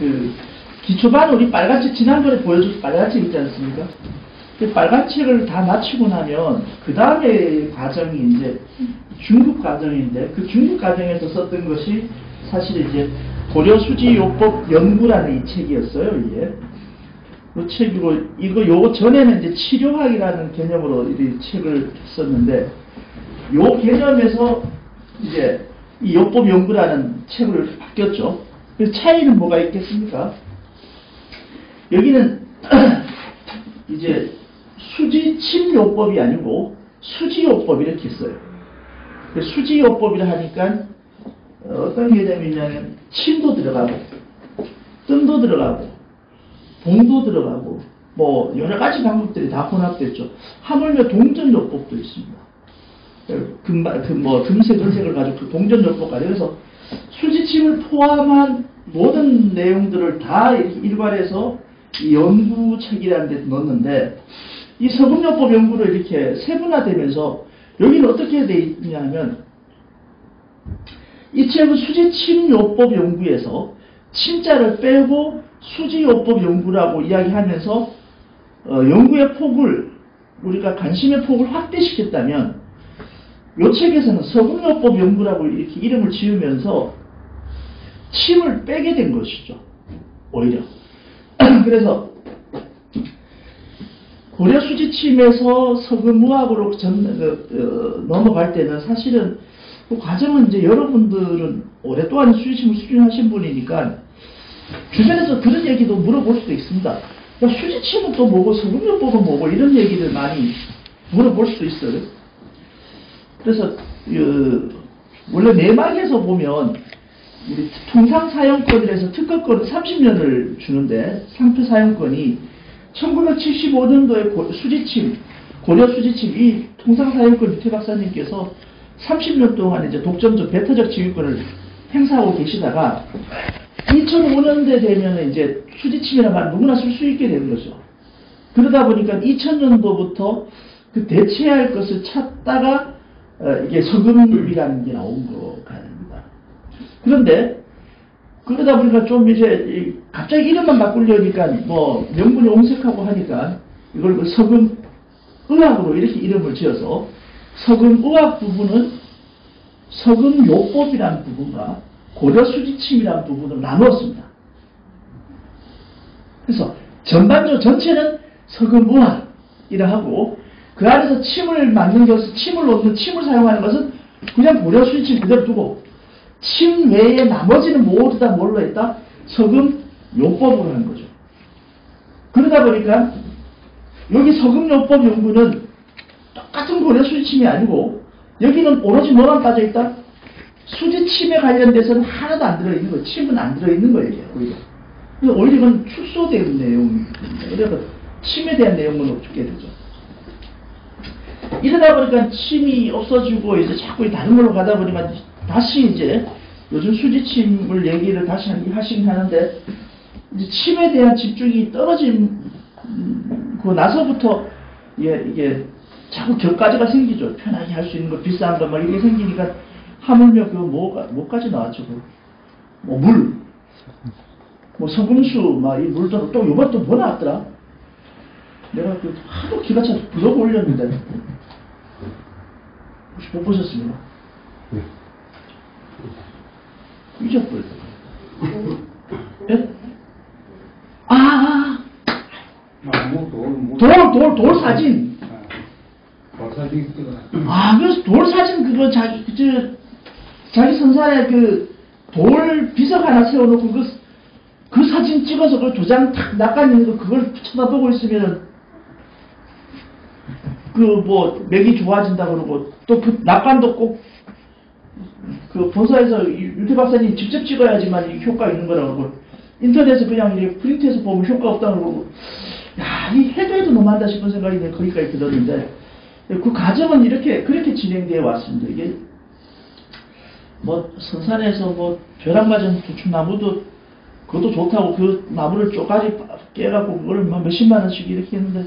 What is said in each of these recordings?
그 기초반 우리 빨간책 지난번에 보여준 빨간책 있지 않습니까? 그 빨간책을 다 마치고 나면 그 다음에 과정이 이제 중급 과정인데 그 중급 과정에서 썼던 것이 사실 이제 고려수지요법 연구라는 이 책이었어요. 이게 그 책이고 요 전에는 이제 치료학이라는 개념으로 이 책을 썼는데 요 개념에서 이제 이 요법 연구라는 책으로 바뀌었죠. 그 차이는 뭐가 있겠습니까? 여기는 이제 수지침요법이 아니고 수지요법 이렇게 써요. 수지요법이라 하니까 어떤 개념이냐면 침도 들어가고 뜸도 들어가고 봉도 들어가고 뭐 여러 가지 방법들이 다 혼합됐죠. 하물며 동전요법도 있습니다. 금색, 은색을 가지고 그 동전요법까지 그래서 수지침을 포함한 모든 내용들을 다 일괄해서 이 연구책이라는 데 넣었는데 이 서금요법 연구를 이렇게 세분화되면서 여기는 어떻게 되어 있냐면 이 책은 수지침요법 연구에서 침자를 빼고 수지요법 연구라고 이야기하면서 연구의 폭을 우리가 관심의 폭을 확대시켰다면 이 책에서는 서금요법 연구라고 이렇게 이름을 지으면서 침을 빼게 된 것이죠. 오히려. 그래서 고려수지침에서 서금의학으로 넘어갈 때는 사실은 그 과정은 이제 여러분들은 오랫동안 수지침을 수준하신 분이니까 주변에서 그런 얘기도 물어볼 수도 있습니다. 야, 수지침은 또 뭐고 서금요법은 뭐고 이런 얘기를 많이 물어볼 수도 있어요. 그래서 원래 내막에서 보면 우리 통상사용권이라서 특허권은 30년을 주는데 상표 사용권이 1975년도에 수지침, 고려수지침 이 통상사용권 유태 박사님께서 30년 동안 이제 독점적 배타적 지휘권을 행사하고 계시다가 2005년대 되면 이제 수지침이라는 말 누구나 쓸 수 있게 되는 거죠. 그러다 보니까 2000년도부터 그 대체할 것을 찾다가 이게 서금이라는 게 나온 것 같습니다. 그런데 그러다 보니까 좀 이제 갑자기 이름만 바꾸려니까 뭐 명분이 옹색하고 하니까 이걸 그 서금의학으로 이렇게 이름을 지어서 서금의학 부분은 서금요법이라는 부분과 고려수지침이라는 부분을 나누었습니다. 그래서 전반적으로 전체는 서금의학이라 하고 그 안에서 침을 맞는 것은 침을 놓는 침을 사용하는 것은 그냥 고려수지침 그대로 두고 침 외에 나머지는 모두 다 뭘로 했다? 서금요법으로 하는 거죠. 그러다 보니까 여기 서금요법 연구는 똑같은 고려수지침이 아니고 여기는 오로지 뭐만 빠져있다? 수지침에 관련돼서는 하나도 안 들어있는 거예요. 침은 안 들어있는 거예요. 오히려. 그래서 오히려 이건 축소된 내용입니다. 그래서 침에 대한 내용은 없게 되죠. 이러다 보니까 침이 없어지고 이제 자꾸 다른 걸로 가다 보니까 다시 이제 요즘 수지침을 얘기를 다시 하시긴 하는데 이제 침에 대한 집중이 떨어지고 나서부터 이게 자꾸 격가지가 생기죠. 편하게 할 수 있는 거 비싼 거 막 이게 생기니까 하물며 그 뭐까지 나왔죠. 뭐 물, 뭐 석음수 막 이 물도 또 요번 또 뭐 나왔더라. 내가 그 하도 기가 차서 블로그 올렸는데 혹시 못 보셨습니까? 네. 잊어버렸다. 예? 돌 사진. 돌 사진 찍어놨. 그래서 돌 사진 그거 자기 선산에 그 돌 비석 하나 세워놓고 그 사진 찍어서 그 도장 탁 낚아내는 거 그걸 쳐다보고 있으면은 그 뭐 맥이 좋아진다 그러고 또 그 납관도 꼭 그 본사에서 유태 박사님 직접 찍어야지만 효과 있는 거라고 그러고 인터넷에 그냥 이렇게 프린트해서 보면 효과 없다고 그러고 야, 이 해도 너무한다 싶은 생각이 거기까지 들었는데 그 과정은 그렇게 진행되어 왔습니다. 이게 뭐 선산에서 뭐 벼락맞은 두충나무도 그것도 좋다고 그 나무를 쪼가리 깨갖고 그걸 몇십만 원씩 이렇게 했는데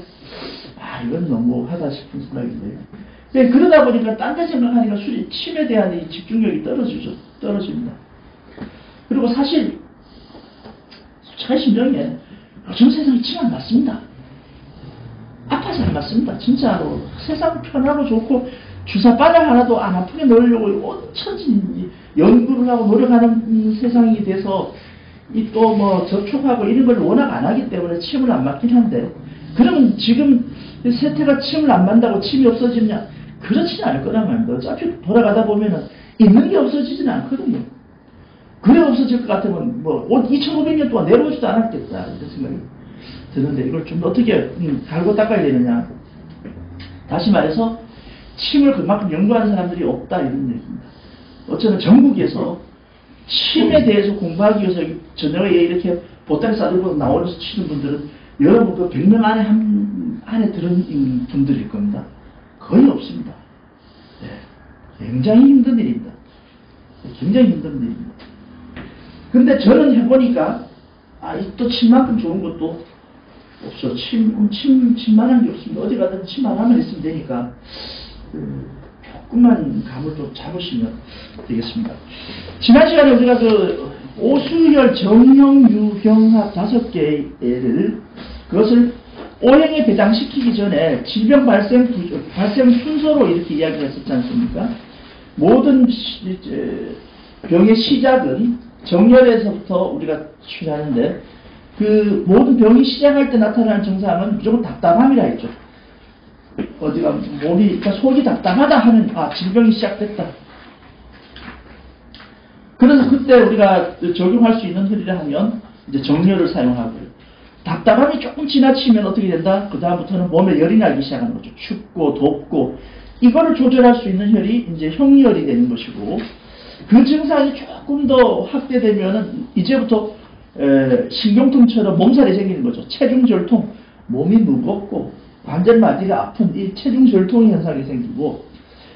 이건 너무하다 싶은 생각인데요. 그러다 보니까 딴 데 생각하니까 침에 대한 이 집중력이 떨어집니다. 그리고 사실 제가 심정에 요즘 세상이 참 안 맞습니다. 아파서 안 맞습니다. 진짜로. 세상 편하고 좋고 주사 바늘 하나도 안 아프게 넣으려고 온천지 연구를 하고 노력하는 세상이 돼서 이 또 뭐 접촉하고 이런 걸 워낙 안 하기 때문에 침을 안 맞긴 한데, 그러면 지금 세태가 침을 안 맞는다고 침이 없어지느냐? 그렇지는 않을 거란 말입니다. 어차피 돌아가다 보면은 있는 게 없어지지는 않거든요. 그래 없어질 것 같으면 뭐 2500년 동안 내려오지도 않았겠다 이런 생각이 드는데, 이걸 좀 어떻게 갈고 닦아야 되느냐. 다시 말해서 침을 그만큼 연구하는 사람들이 없다 이런 얘기입니다. 어쩌면 전국에서 침에 대해서 공부하기 위해서 저녁에 이렇게 보따리 싸들고 나오면서 치는 분들은 여러분 그 100명 안에 들은 분들일 겁니다. 거의 없습니다. 네. 굉장히 힘든 일입니다. 굉장히 힘든 일입니다. 근데 저는 해보니까 또 침만큼 좋은 것도 없어. 침만한 게 없습니다. 어디 가든 침만 하면 있으면 되니까 조금만 감을 좀 잡으시면 되겠습니다. 지난 시간에 우리가 그 오수열 정형 유형합 5개를 그것을 오행에 배당시키기 전에 질병 발생 순서로 이렇게 이야기를 했었지 않습니까? 모든 병의 시작은 정열에서부터 우리가 취하는데, 그 모든 병이 시작할 때 나타나는 증상은 무조건 답답함이라 했죠. 어디가 몸이, 그러니까 속이 답답하다 하면 질병이 시작됐다. 그래서 그때 우리가 적용할 수 있는 혈이라 하면 이제 정열을 사용하고요. 답답함이 조금 지나치면 어떻게 된다? 그 다음부터는 몸에 열이 나기 시작하는 거죠. 춥고 덥고 이거를 조절할 수 있는 혈이 이제 형열이 되는 것이고, 그 증상이 조금 더 확대되면은 이제부터 신경통처럼 몸살이 생기는 거죠. 체중절통, 몸이 무겁고 관절마디가 아픈 이 체중절통 현상이 생기고,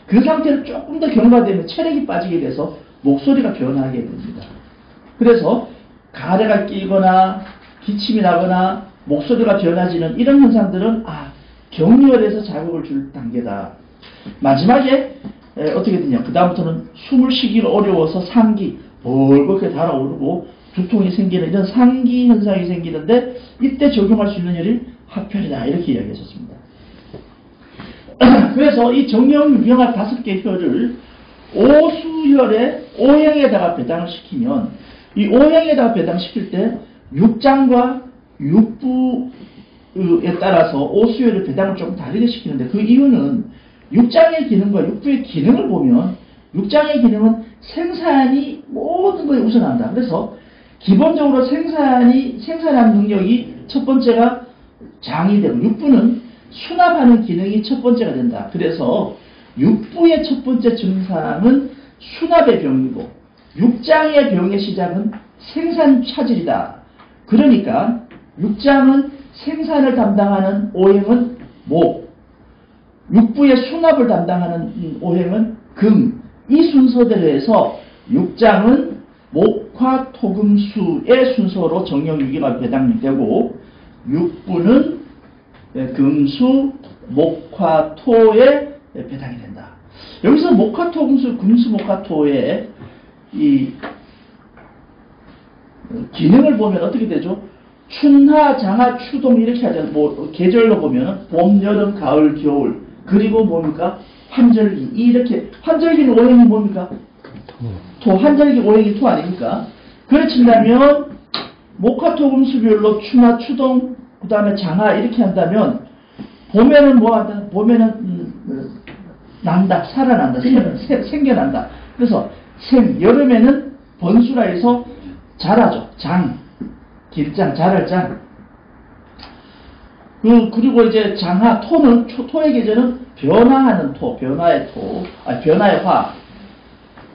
그 상태를 조금 더 경과되면 체력이 빠지게 돼서 목소리가 변하게 됩니다. 그래서 가래가 끼거나 기침이 나거나 목소리가 변화지는 이런 현상들은 경열에서 자극을 줄 단계다. 마지막에 어떻게 되냐, 그 다음부터는 숨을 쉬기가 어려워서 상기, 벌겋게 달아오르고 두통이 생기는 이런 상기 현상이 생기는데, 이때 적용할 수 있는 혈이 합혈이다 이렇게 이야기하셨습니다. 그래서 이 정형 유형합 5개 혈을 오수혈의 오행에다가 배당을 시키면, 이 오행에다가 배당시킬 때 육장과 육부에 따라서 오수혈의 배당을 조금 다르게 시키는데, 그 이유는 육장의 기능과 육부의 기능을 보면 육장의 기능은 생산이 모든 거에 우선한다. 그래서 기본적으로 생산하는 능력이 첫 번째가 장이 되고, 육부는 수납하는 기능이 첫 번째가 된다. 그래서 육부의 첫 번째 증상은 수납의 병이고, 육장의 병의 시작은 생산 차질이다. 그러니까 육장은 생산을 담당하는 오행은 목, 육부의 수납을 담당하는 오행은 금, 이 순서대로 해서 육장은 목화 토금수의 순서로 정형 유기가 배당되고, 육부는 금수 목화 토에 배당이 된다. 여기서 목화 토금수 금수 목화 토의 이 기능을 보면 어떻게 되죠? 춘하 장하 추동 이렇게 하잖아요. 뭐 계절로 보면 봄 여름 가을 겨울, 그리고 뭡니까? 환절기. 이렇게 환절기는 오행이 뭡니까? 토. 환절기 오행이 토 아닙니까? 그렇다면 목화토금수별로 춘하 추동 그 다음에 장하 이렇게 한다면, 봄에는 뭐 한다? 봄에는 난다, 살아난다, 생겨난다. 그래서 여름에는 번수라 해서 자라죠. 장, 길장, 자랄 장. 그리고 이제 장하, 토는, 토의 계절은 변화하는 토, 변화의 토, 변화의 화.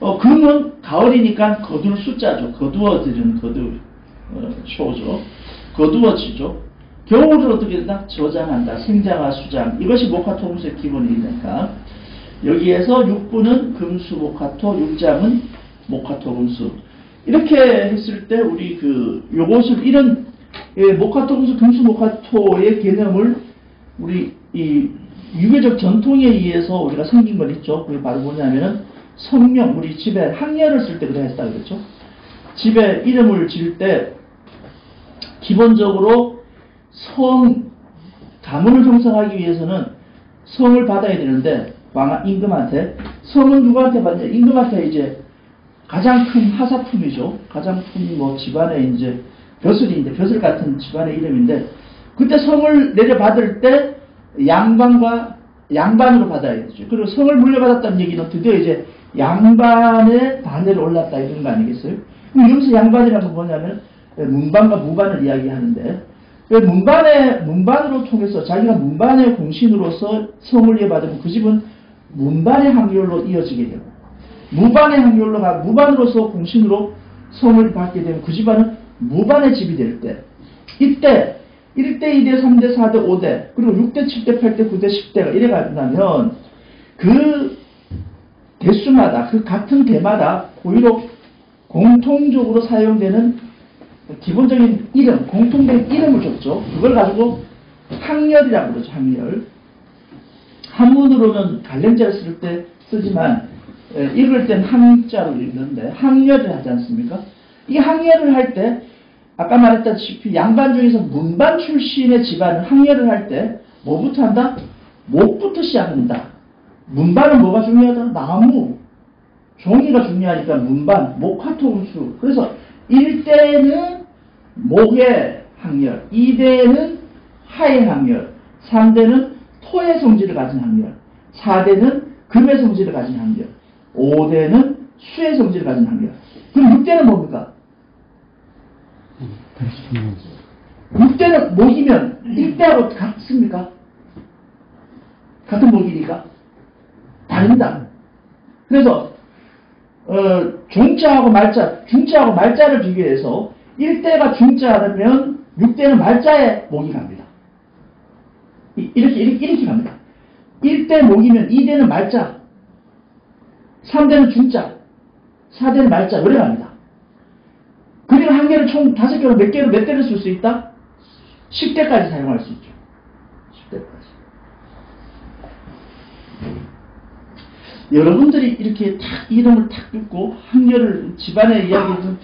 금은 가을이니까 거둘 숫자죠. 거두어지는 쇼죠. 거두어지죠. 겨울은 어떻게 된다? 저장한다. 생장하, 수장. 이것이 목화토금수의 기본이니까. 여기에서 육부는 금수, 목화토, 육장은 목화토금수. 이렇게 했을 때 우리 요것을 이런 목화토금수, 금수, 목화토의 개념을 우리 이 유교적 전통에 의해서 우리가 생긴 건 있죠. 그게 바로 뭐냐면은 성명, 우리 집에 학렬을 쓸 때 그래 했다 그랬죠. 집에 이름을 지을 때 기본적으로 가문을 형성하기 위해서는 성을 받아야 되는데, 임금한테. 성은 누구한테 받냐? 임금한테 이제 가장 큰 하사품이죠. 가장 큰 집안의 이제 벼슬인데, 벼슬 같은 집안의 이름인데, 그때 성을 내려받을 때 양반으로 받아야 되죠. 그리고 성을 물려받았다는 얘기는 드디어 이제 양반의 반열에 올랐다 이런 거 아니겠어요? 그럼 여기서 양반이라는 건 뭐냐면 문반과 무반을 이야기하는데, 문반으로 통해서 자기가 문반의 공신으로서 성을 이어받으면 그 집은 문반의 항렬로 이어지게 되고, 무반으로서 공신으로 성을 받게 되면 그 집안은 무반의 집이 될 때, 이때 1대, 2대, 3대, 4대, 5대, 그리고 6대, 7대, 8대, 9대, 10대가 이래 간다면 그 대수마다, 그 같은 대마다 고의로 공통적으로 사용되는 기본적인 이름, 공통된 이름을 줬죠. 그걸 가지고 항렬이라고 그러죠. 항렬. 한문으로는 갈량자를 쓸 때 쓰지만 읽을 땐 항자로 읽는데 항렬을 하지 않습니까? 이 항렬을 할 때 아까 말했다시피 양반 중에서 문반 출신의 집안은 항렬을 할 때 뭐부터 한다? 목부터 시작한다. 문반은 뭐가 중요하다? 나무, 종이가 중요하니까 문반, 목화토운수. 그래서 1대는 목의 항렬, 2대는 하의 항렬, 3대는 토의 성질을 가진 항렬, 4대는 금의 성질을 가진 항렬, 5대는 수의 성질을 가진 항렬. 그럼 6대는 뭡니까? 6대는 목이면 1대하고 같습니까? 같은 목이니까? 다릅니다. 그래서 중자하고 말자를 비교해서 1대가 중자라면 6대는 말자의 목이 갑니다. 이렇게 갑니다. 1대 목이면 2대는 말자, 3대는 중자, 4대는 말자, 이래 갑니다. 그리고 한 개를 총 5개로 몇 대를 쓸 수 있다? 10대까지 사용할 수 있죠. 10대까지. 여러분들이 이렇게 탁 이름을 탁 듣고 학렬을 집안의 이야기를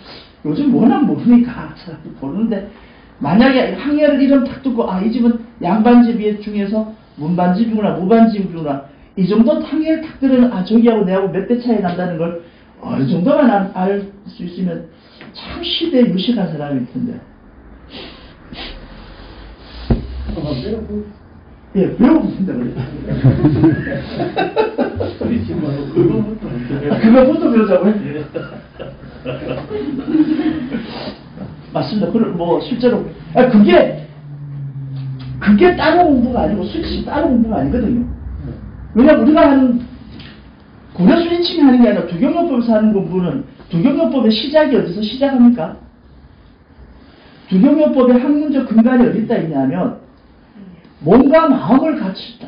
요즘 워낙 모르니까 보는데, 만약에 학렬을 이름 탁 듣고 이 집은 양반집 중에서 문반집이구나 무반집이구나 이 정도 학렬 탁 들으면 저기하고 내하고 몇 대 차이 난다는 걸 어느 정도만 알 수 있으면 참 시대에 유식한 사람일 텐데. 예, 배우고 된다 그래. 그거부터 배우자고 해. 맞습니다. 실제로 그게 다른 공부가 아니고 수치가 다른 공부가 아니거든요. 왜냐면 우리가 하는 고려 수리칭이 하는 게 아니라 두경요법에서 하는 공부는 두경요법의 시작이 어디서 시작합니까? 두경요법의 학문적 근간이 어디다 있냐면 몸과 마음을 같이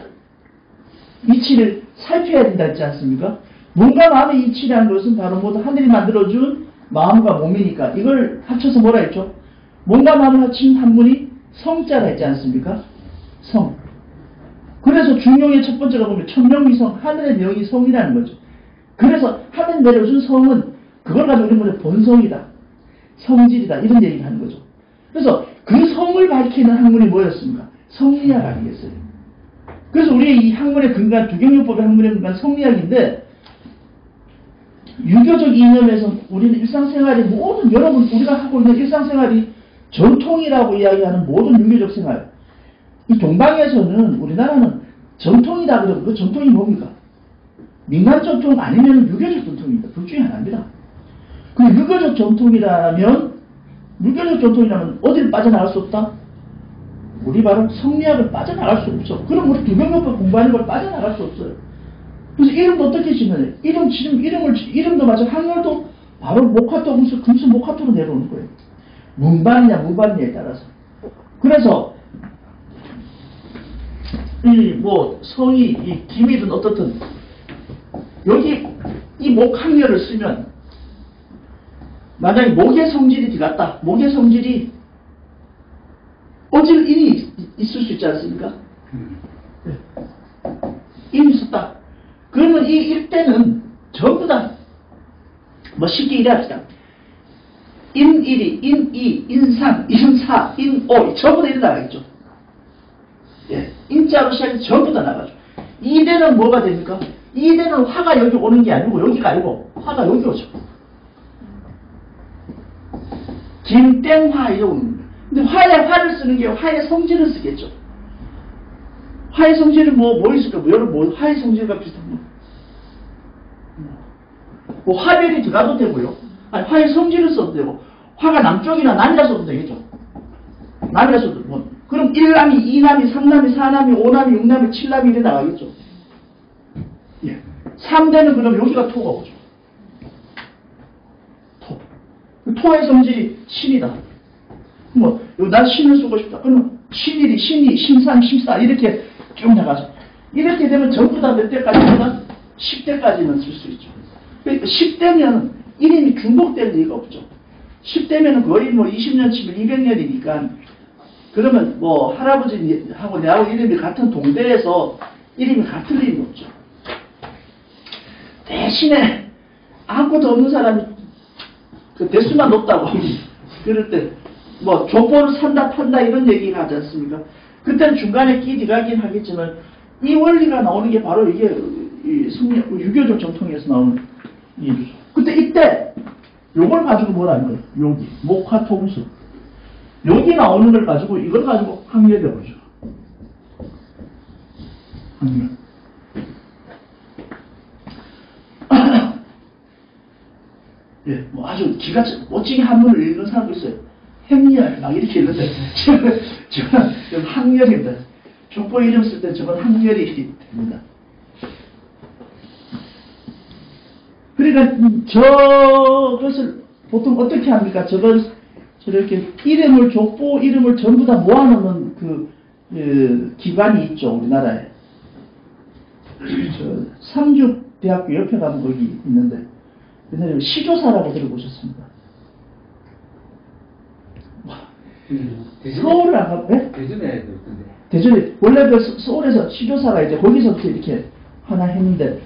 이치를 살펴야 된다 했지 않습니까? 몸과 마음의 이치라는 것은 바로 모두 하늘이 만들어준 마음과 몸이니까 이걸 합쳐서 뭐라 했죠? 몸과 마음을 합친 학문이 성자라 했지 않습니까? 성. 그래서 중용의 첫 번째가 보면 천명위성, 하늘의 명이 성이라는 거죠. 그래서 하늘 내려준 성은 그걸 가지고 우리 말해 본성이다, 성질이다 이런 얘기를 하는 거죠. 그래서 그 성을 밝히는 학문이 뭐였습니까? 성리학 아니겠어요? 그래서 우리의 이 학문의 근간, 두경요법의 학문의 근간 성리학인데, 유교적 이념에서 우리는 일상생활이 모든 여러분 우리가 하고 있는 일상생활이 전통이라고 이야기하는 모든 유교적 생활, 이 동방에서는 우리나라는 전통이다 그러면 그 전통이 뭡니까? 민간 전통 아니면 유교적 전통입니다. 둘 중에 하나입니다. 그 유교적 전통이라면 어디를 빠져나갈 수 없다? 우리 바로 성리학을 빠져나갈 수 없어. 그럼 우리 두경요법 공부하는 걸 빠져나갈 수 없어요. 그래서 이름도 어떻게 짓느냐? 이름도 마찬가지로 학렬도 바로 목화토, 금수 목화토로 내려오는 거예요. 문반이냐 무반이냐에 따라서. 그래서 성이 기밀은 어떻든 여기 이 목학렬을 쓰면 만약에 목의 성질이 들어갔다. 목의 성질이 어질 인이 있을 수 있지 않습니까? 네. 인이 있었다. 그러면 이 일대는 전부 다 쉽게 이래 합시다. 인1이, 인2, 인3, 인4, 인5 전부 다 이래 나가겠죠. 예, 인자로 시작해서 전부 다 나가죠. 2대는 뭐가 됩니까? 2대는 화가 여기 오는 게 아니고 여기가 아니고 화가 여기 오죠. 김땡화 이러고 있는 거예요. 근데 화를 쓰는 게 화의 성질을 쓰겠죠. 화의 성질은 뭐 있을까? 여러분 화의 성질과 비슷한 거. 뭐 화별이 들어가도 되고요. 아니 화의 성질을 써도 되고 화가 남쪽이나 남이라 써도 되겠죠. 남이라 써도 뭐 그럼 1남이, 2남이, 3남이, 4남이, 5남이, 6남이, 7남이 이래 나가겠죠. 예. 3대는 그럼 여기가 토가 오죠. 토. 토의 성질이 신이다. 뭐, 난 신을 쓰고 싶다. 그러면 신일이, 신이, 신산, 심사 이렇게 쭉 나가죠. 이렇게 되면 전부 다 몇 대까지는 10대까지는 쓸 수 있죠. 그러니까 10대면 이름이 중복될 리가 없죠. 10대면 거의 뭐 20년 치면 200년이니까 그러면 뭐 할아버지하고 내하고 이름이 같은 동대에서 이름이 같을 일이 없죠. 대신에 아무것도 없는 사람이 그 대수만 높다고 그럴 때 뭐 족보를 산다 판다 이런 얘기가 하지 않습니까? 그때는 중간에 끼 들어가긴 하겠지만 이 원리가 나오는 게 바로 이게 유교적 정통에서 나오는 이유죠. 그때 이때 요걸 가지고 뭐라는 거예요? 여기 목화통수 여기 나오는 걸 가지고 이걸 가지고 항렬해 보죠. 항렬. 예, 뭐 아주 기가 멋지게 한문을 읽는 사람도 있어요. 행렬 막 이렇게 읽는데 저는 항렬입니다. 족보 이름 쓸 때 저건 항렬이 됩니다. 그러니까 저것을 보통 어떻게 합니까? 저렇게 족보 이름을 전부 다 모아놓는 기관이 있죠, 우리나라에. 삼육대학교 옆에 가면 거기 있는데, 옛날에 시조사라고 들어보셨습니까? 서울을 안 가고, 네? 대전에 있던데. 대전에, 원래 서울에서 시조사가 이제 거기서부터 이렇게 하나 했는데,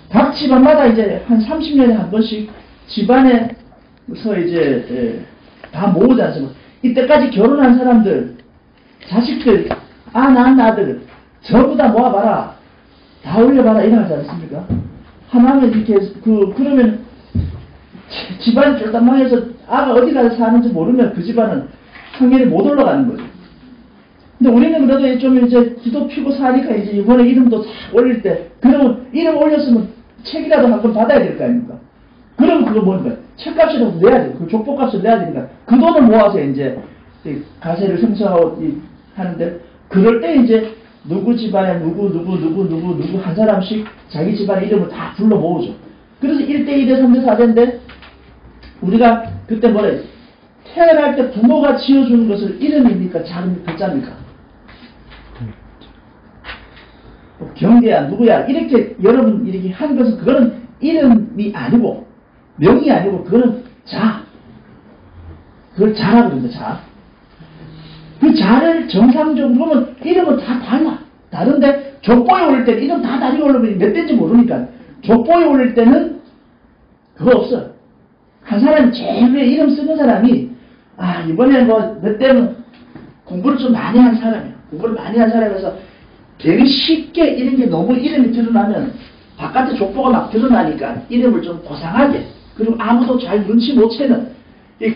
각 집안마다 이제 한 30년에 한 번씩 집안에서 이제 다 모으지 않습니까? 이때까지 결혼한 사람들, 자식들, 낳은 아들 전부 다 모아봐라. 다 올려봐라. 이러지 않습니까? 하나면 이렇게 그러면 집안이 쫄딱 망해서 아가 어디 가서 사는지 모르면 그 집안은 상렬이 못 올라가는 거죠. 근데 우리는 그래도 좀 이제 기도 피고 사니까 이제 이번에 이름도 싹 올릴 때 그러면 이름 올렸으면 책이라도 한 번 받아야 될 거 아닙니까? 그럼 그거 뭔가 책값이라도 내야 돼. 그 족보값을 내야 되니까 그 돈을 모아서 이제 가세를 생성하고 하는데 그럴 때 이제 누구 집안에 누구 한 사람씩 자기 집안의 이름을 다 불러 모으죠. 그래서 1대 2대 3대 4대인데 우리가 그때 뭐라 했지? 태어날 때 부모가 지어주는 것을 이름입니까? 작은 글자입니까? 경계야 누구야 이렇게 여러분 이렇게 한 것은 그거는 이름이 아니고 명이 아니고 그거는 그걸 자라고 그럽니다. 자. 그 자를 정상적으로 보면 이름은 다 달라. 다른데 족보에 올릴 때는 이름 다 다르게 올리면 몇 대인지 모르니까 족보에 올릴 때는 그거 없어요. 한 사람이 제일 위에 이름 쓰는 사람이 이번에 뭐 몇 대는 공부를 좀 많이 한 사람이야. 공부를 많이 한 사람에서 괜히 쉽게 이런 게 너무 이름이 드러나면 바깥에 족보가 막 드러나니까 이름을 좀 고상하게 그리고 아무도 잘 눈치 못 채는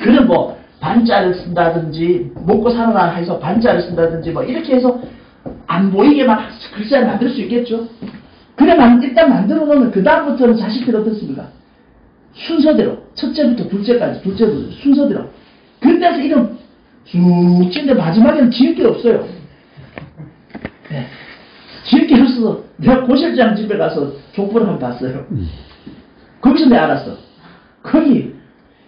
그런 뭐 반자를 쓴다든지 먹고 살아라 해서 반자를 쓴다든지 뭐 이렇게 해서 안 보이게만 글자를 만들 수 있겠죠. 그래 일단 만들어 놓으면 그 다음부터는 자식들 어떻습니까? 순서대로 첫째부터 둘째까지 순서대로 그때서 이름 쭉 찌는데 마지막에는 지을 게 없어요. 네. 지을 게 없어서 내가 고실장 집에 가서 족보를 한번 봤어요. 거기서 내가 알았어. 거기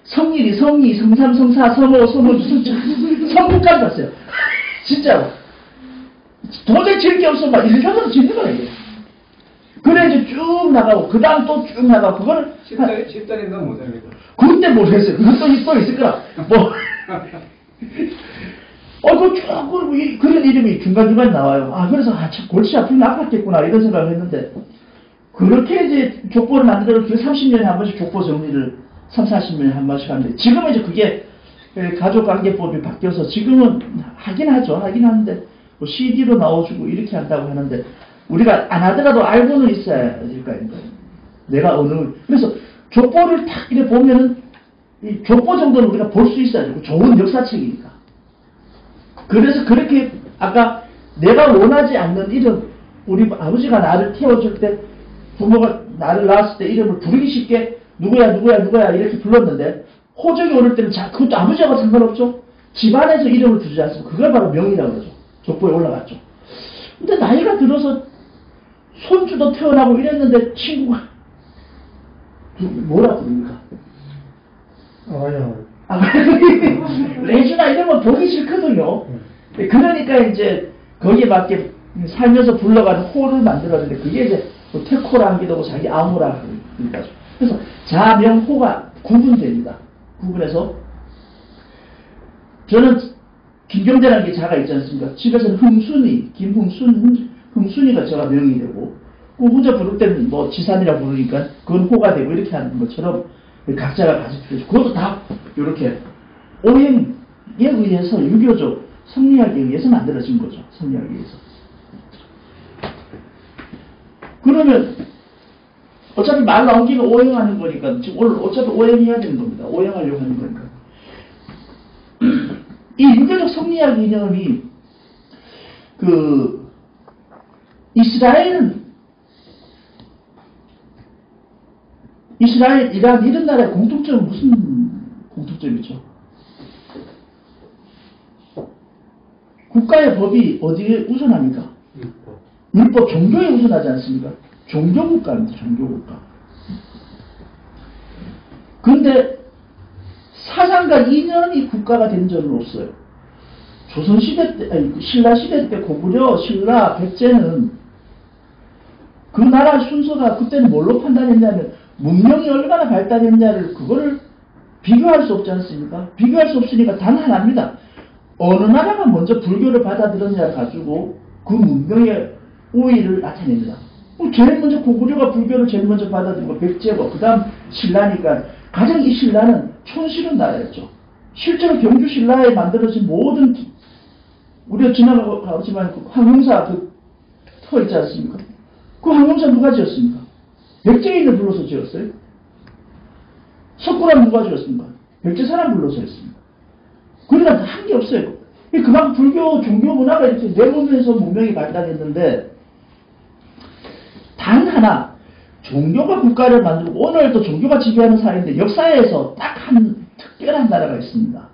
성일이 성이 성삼 성사 성오 성오 성구까지 봤어요. 진짜로. 도저히 지을 게 없어. 막 일편으로 짓는 거야 이게. 그래 이제 쭉 나가고 그 다음 또 쭉 나가고 그거를 10달인가 못합니다. 그때 모르겠어요. 그거 또 있을 거라. 뭐 그거 쭉 그런 이름이 중간중간 나와요. 그래서 참 골치 아프면 아팠겠구나 이런 생각을 했는데 그렇게 이제 족보를 만들어 30년에 한 번씩 족보 정리를 30, 40년에 한 번씩 하는데 지금은 이제 그게 가족관계법이 바뀌어서 지금은 하긴 하죠. 하긴 하는데 뭐 CD로 나와주고 이렇게 한다고 하는데 우리가 안 하더라도 알고는 있어야 될 거 아닙니까? 내가 어느 그래서 족보를 탁 이렇게 보면은 이 족보 정도는 우리가 볼 수 있어야 되고 좋은 역사책이니까. 그래서 그렇게 아까 내가 원하지 않는 이름 우리 아버지가 나를 태워줄 때 부모가 나를 낳았을 때 이름을 부르기 쉽게 누구야 이렇게 불렀는데 호적이 오를 때는 그것도 아버지하고 상관없죠. 집안에서 이름을 부르지 않습니까? 그걸 바로 명이라고 그러죠. 족보에 올라갔죠. 근데 나이가 들어서 손주도 태어나고 이랬는데 친구가 뭐라 부릅니까? 레주나 이런 건 보기 싫거든요. 그러니까 이제 거기에 맞게 살면서 불러가는 호를 만들었는데 그게 이제 뭐 태코라는 게 되고 자기 암호라 그러니까 그래서 자명호가 구분됩니다. 구분해서 저는 김경재라는 게 자가 있지 않습니까? 집에서는 흥순이, 흥순이가 제가 명이 되고 그 혼자 부를 때는 뭐 지산이라 부르니까 그건 호가 되고 이렇게 하는 것처럼 각자가 가지고 있죠. 그것도 다 이렇게 오행에 의해서 유교적 성리학에 의해서 만들어진 거죠. 성리학에 의해서. 그러면 어차피 말 나온 김에 오행하는 거니까 지금 오늘 어차피 오행해야 되는 겁니다. 오행하려고 하는 거니까. 이 유교적 성리학 이념이 그 이스라엘, 이란 이런 나라의 공통점은 무슨 공통점이죠? 국가의 법이 어디에 우선합니까? 율법, 종교에 우선하지 않습니까? 종교국가입니다. 종교국가. 그런데 사상과 이념이 국가가 된 적은 없어요. 조선시대 때, 아니, 신라시대 때 고구려, 신라, 백제는 그 나라 순서가 그때는 뭘로 판단했냐면 문명이 얼마나 발달했냐를 그거를 비교할 수 없지 않습니까? 비교할 수 없으니까 단 하나입니다. 어느 나라가 먼저 불교를 받아들였냐 가지고 그 문명의 우위를 나타냅니다. 제일 먼저 고구려가 불교를 제일 먼저 받아들이고 백제고 그 다음 신라니까 가장 이 신라는 촌스러운 나라였죠. 실제로 경주 신라에 만들어진 모든 우리가 지나가지만 그 황용사 그 터 있지 않습니까? 그 황용사 누가 지었습니까? 백제인을 불러서 지었어요. 석굴암 누가 지었습니까? 백제 사람 불러서 했습니다. 그러니까 한 게 없어요. 그만큼 불교 종교 문화가 이렇게 내보면서 문명이 발달했는데 단 하나 종교가 국가를 만들고 오늘도 종교가 지배하는 사회인데 역사에서 딱 한 특별한 나라가 있습니다.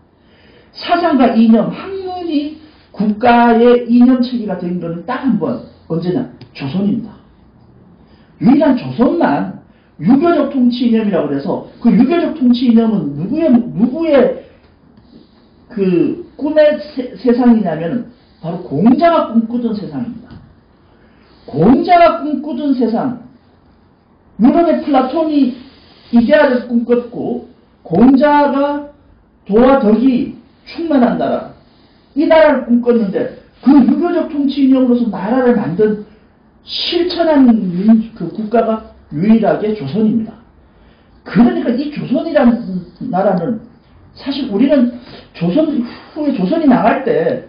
사상과 이념, 학문이 국가의 이념체계가 된 것은 딱 한 번 언제냐? 조선입니다. 유일한 조선만 유교적 통치 이념이라고 그래서 그 유교적 통치 이념은 누구의 그 꿈의 세상이냐면 바로 공자가 꿈꾸던 세상입니다. 공자가 꿈꾸던 세상, 유럽의 플라톤이 이데아를 꿈꿨고 공자가 도와 덕이 충만한 나라, 이 나라를 꿈꿨는데 그 유교적 통치 이념으로서 나라를 만든 실천한 그 국가가 유일하게 조선입니다. 그러니까 이 조선이라는 나라는 사실 우리는 조선 후에 조선이 나갈 때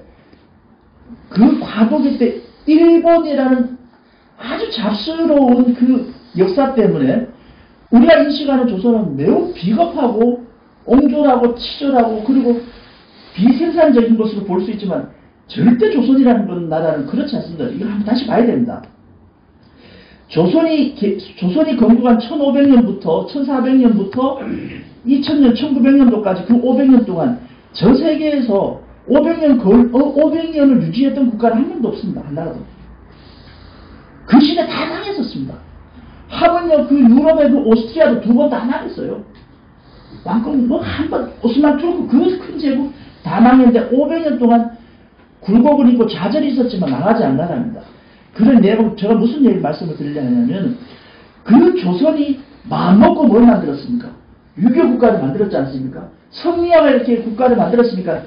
그 과도기 때 일본이라는 아주 잡스러운 그 역사 때문에 우리가 인식하는 조선은 매우 비겁하고 옹졸하고 치졸하고 그리고 비생산적인 것으로 볼 수 있지만 절대 조선이라는 건 나라는 그렇지 않습니다. 이걸 한번 다시 봐야 됩니다. 조선이 건국한 1500년부터 1400년부터 2000년 1900년도까지 그 500년 동안 전 세계에서 500년을 유지했던 국가는 한 번도 없습니다. 하나라도. 그 시대 다 망했었습니다. 하물며 그 유럽의 그 오스트리아도 두 번 다 망했어요. 왕권 한 번 오스만 투르크 그 큰 제국 다 망했는데 500년 동안 굴곡을 입고 좌절이 있었지만 망하지 않는 나라입니다. 그런 내용 제가 무슨 얘기 말씀을 드리려냐면 그 조선이 마음먹고 뭘 만들었습니까? 유교 국가를 만들었지 않습니까? 성리학을 이렇게 국가를 만들었으니까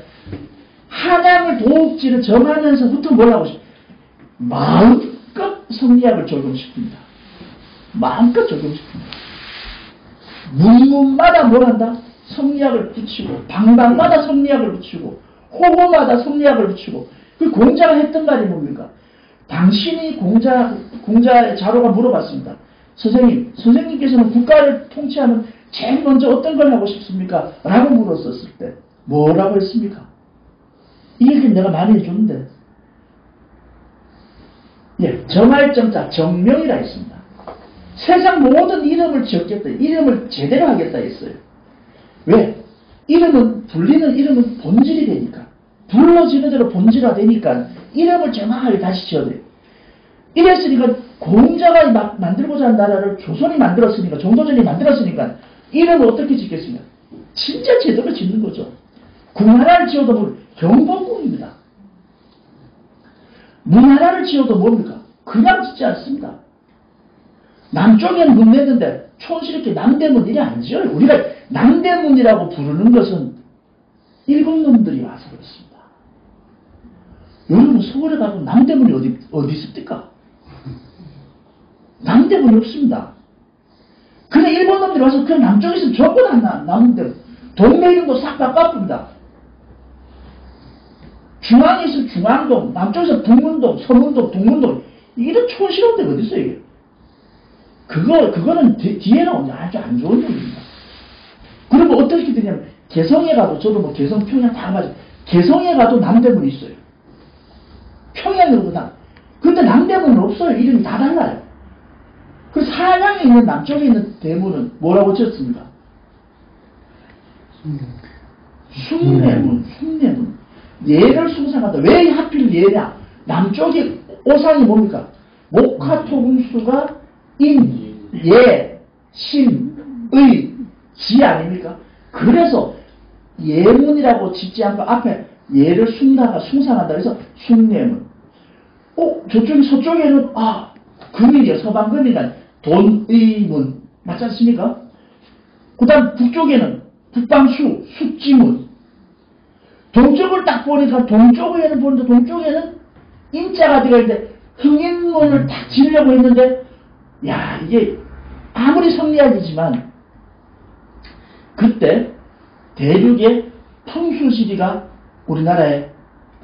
한양을 도읍지를 정하면서부터 뭘 하고 싶어요? 마음껏 성리학을 적용시킵니다. 마음껏 적용시킵니다. 문문마다 뭘 한다? 성리학을 붙이고 방방마다 성리학을 붙이고 호호마다 성리학을 붙이고 그 공자가 했던 말이 뭡니까? 당신이 공자의 자료가 물어봤습니다. 선생님께서는 국가를 통치하면 제일 먼저 어떤 걸 하고 싶습니까? 라고 물었었을 때 뭐라고 했습니까? 이 얘기는 내가 많이 해줬는데 예, 정할 정자 정명이라 했습니다. 세상 모든 이름을 지었겠다. 이름을 제대로 하겠다 했어요. 왜? 불리는 이름은 본질이 되니까. 불러지는 대로 본질화 되니까 이름을 정확하게 다시 지어야 돼요. 이랬으니까 공자가 만들고자 한 나라를 조선이 만들었으니까, 정도전이 만들었으니까 이름을 어떻게 짓겠습니까? 진짜 제대로 짓는 거죠. 궁 하나를 지어도 뭐 경복궁입니다. 문 하나를 지어도 뭡니까? 그냥 짓지 않습니다. 남쪽에는 문 냈는데 촌스럽게 남대문 이래 안 지어요. 우리가 남대문이라고 부르는 것은 일본 놈들이 와서 그렇습니다. 여러분 서울에 가면 남대문이 어디 있습니까? 남대문이 없습니다. 그냥 일본 놈들이 와서 그냥 남쪽에 있으면 전부 다 남대문. 동네 이름도 싹 다 바꿉니다. 중앙에 있으면 중앙동, 남쪽에서 북문동, 서문동, 동문동. 이게 촌스러운 데가 어디 있어요, 이게? 그거는 뒤에는 아주 안 좋은 얘기입니다. 그러면 어떻게 되냐면, 개성에 가도, 저도 뭐 개성, 평양 다 가죠. 개성에 가도 남대문이 있어요. 평양으로도 다. 근데 남대문은 없어요. 이름이 다 달라요. 그 사양에 있는 남쪽에 있는 대문은 뭐라고 지었습니까? 숭례문. 예를 숭상한다. 왜 하필 예냐? 남쪽에 오상이 뭡니까? 목화토금수가 인, 예, 신, 의, 지 아닙니까? 그래서 예문이라고 짓지 않고 앞에 예를 숭상한다. 그래서 숭례문. 서쪽에는 금이요. 서방금이란 돈의문. 맞지 않습니까? 그 다음 북쪽에는 북방수, 숙지문. 동쪽을 딱 보니까 동쪽에는 보는데 동쪽에는 인자가 들어있는데 흥인문을 딱 지으려고 했는데 야 이게 아무리 성리학이지만 그때 대륙의 풍수지리가 우리나라에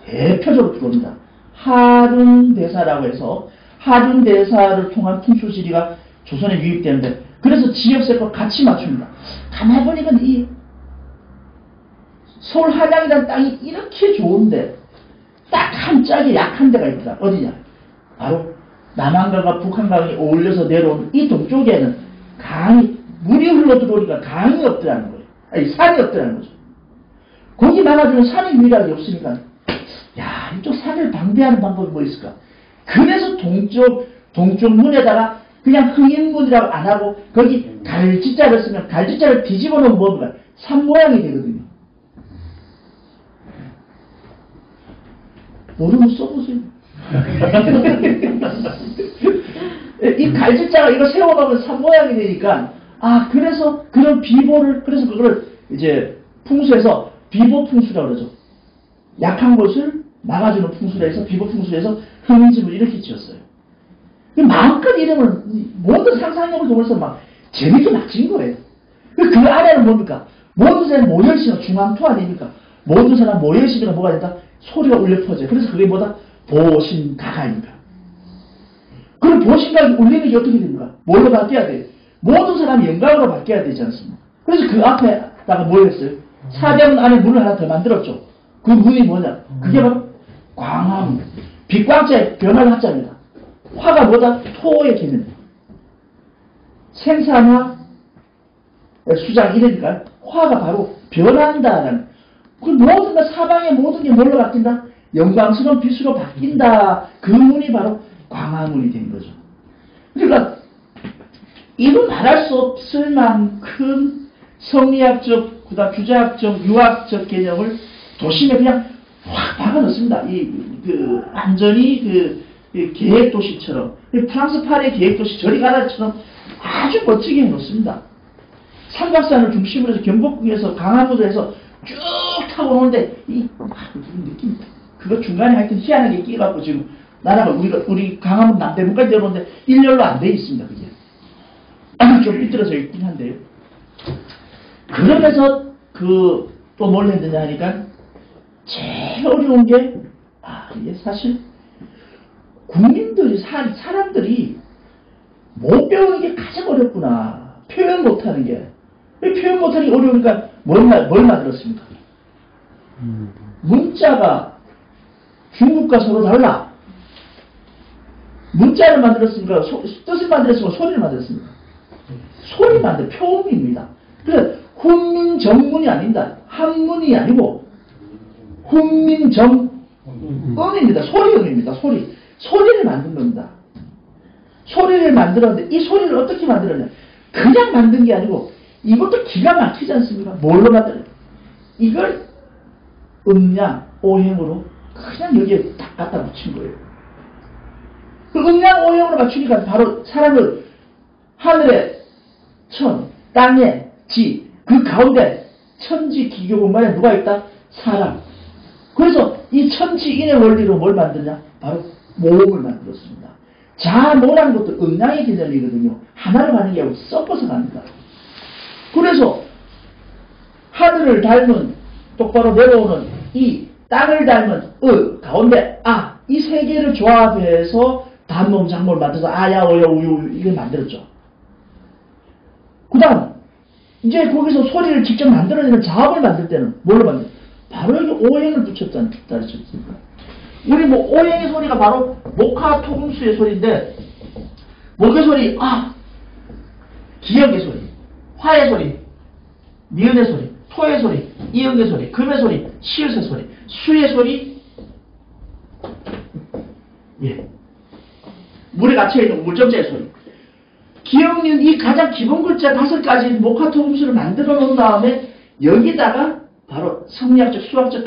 대표적으로 들어옵니다. 하륜대사라고 해서 하륜대사를 통한 풍수지리가 조선에 유입되는데 그래서 지역색과 같이 맞춥니다. 가만히 보니까 이 서울 한양이라는 땅이 이렇게 좋은데 딱 한 짝이 약한 데가 있다. 어디냐? 바로 남한강과 북한강이 어울려서 내려온 이 동쪽에는 강이 물이 흘러 들어오니까 강이 없더라는 거예요. 아니 산이 없더라는 거죠. 거기 막아주는 산이 유일하게 없으니까 야 이쪽 산을 방비하는 방법이 뭐 있을까? 그래서 동쪽 문에다가 그냥 흥인문이라고 안 하고 거기 갈지자를 쓰면 갈지자를 뒤집어 놓으면 뭡니까? 산 모양이 되거든요. 모르면 써보세요. 이 갈지자가 이거 세워놓으면 산 모양이 되니까 그래서 그런 비보를 그래서 그거를 이제 풍수에서 비보풍수라고 그러죠. 약한 것을 막아주는 풍수라 해서 비보풍수에서 흥인집을 이렇게 지었어요. 마음껏 이름을 모든 상상력을 동원해서 막 재밌게 막 지은 거예요. 그 안에는 뭡니까? 모든 사람 모열시가 중앙토 아닙니까? 모든 사람 모열시가 뭐가 된다? 소리가 울려 퍼져요. 그래서 그게 뭐다? 보신가가입니다. 그럼 보신각이 울리는 게 어떻게 됩니까? 뭘로 바뀌어야 돼요? 모든 사람이 영광으로 바뀌어야 되지 않습니까? 그래서 그 앞에다가 뭘 했어요? 사대문 안에 문을 하나 더 만들었죠. 그 문이 뭐냐? 그게 바로 광화문. 빛광자의 변화를 하자입니다. 화가 뭐다? 토의 개념. 생산화, 수장 이러니까 화가 바로 변한다는. 그 모든 것, 사방의 모든 게 뭘로 바뀐다? 영광스러운 빛으로 바뀐다. 그 문이 바로 광화문이 된 거죠. 그러니까 이루 말할 수 없을 만큼 성리학적, 그다음 주자학적, 유학적 개념을 도심에 그냥 확 박아넣습니다. 완전히 계획도시처럼, 프랑스 파리의 계획도시 저리 가라처럼 아주 멋지게 해놓습니다. 삼각산을 중심으로 해서 경복궁에서 강화도로 해서 쭉 타고 오는데, 느낌, 그거 중간에 하여튼 희한하게 끼갖고 지금, 나라가 우리 강화문 남대문까지 내려오는데, 일렬로 안 돼 있습니다, 그게. 좀 삐뚤어져 있긴 한데요. 그러면서 또 뭘 했느냐 하니까 제일 어려운 게 이게 사실 국민들이 사람들이 못 배우는 게 가장 어렵구나. 표현 못하는 게. 표현 못하는 게 어려우니까 뭘 만들었습니까? 문자가 중국과 서로 달라. 문자를 만들었으니까 뜻을 만들었으면 소리를 만들었습니다. 소리 만들 표음입니다. 그래서 훈민정문이 아닙니다. 한문이 아니고 훈민정음입니다. 소리음입니다. 소리를 만든 겁니다. 소리를 만들었는데 이 소리를 어떻게 만들었냐? 그냥 만든 게 아니고 이것도 기가 막히지 않습니까? 뭘로 만들어요? 이걸 음양 오행으로 그냥 여기에 딱 갖다 붙인 거예요. 그 음양 오행으로 맞추니까 바로 사람을 하늘에 천, 땅에 지, 그 가운데 천지 기교분만에 누가 있다? 사람. 그래서 이 천지인의 원리로 뭘 만드냐? 바로 모음을 만들었습니다. 자모라는 것도 음양의 개념이거든요. 하나로 가는 게 아니고 섞어서 갑니다. 그래서 하늘을 닮은 똑바로 내려오는 이 땅을 닮은 가운데 이 세 개를 조합해서 단모음 장모를 만들어서 아야 오야 우유 이걸 만들었죠. 그 다음 이제 거기서 소리를 직접 만들어내는 자음을 만들 때는 뭘로 만들어요? 바로 여기 오행을 붙였다는 뜻입니다. 우리 오행의 소리가 바로 목화 토금수의 소리인데 목의 소리 기역의 소리, 화의 소리, 니은의 소리, 토의 소리, 이응의 소리, 금의 소리, 시읒의 소리, 수의 소리, 물에 갇혀있는 물정자의 소리. 기역은 이 가장 기본 글자 5가지 목화토금수를 만들어 놓은 다음에 여기다가 바로 성리학적, 수학적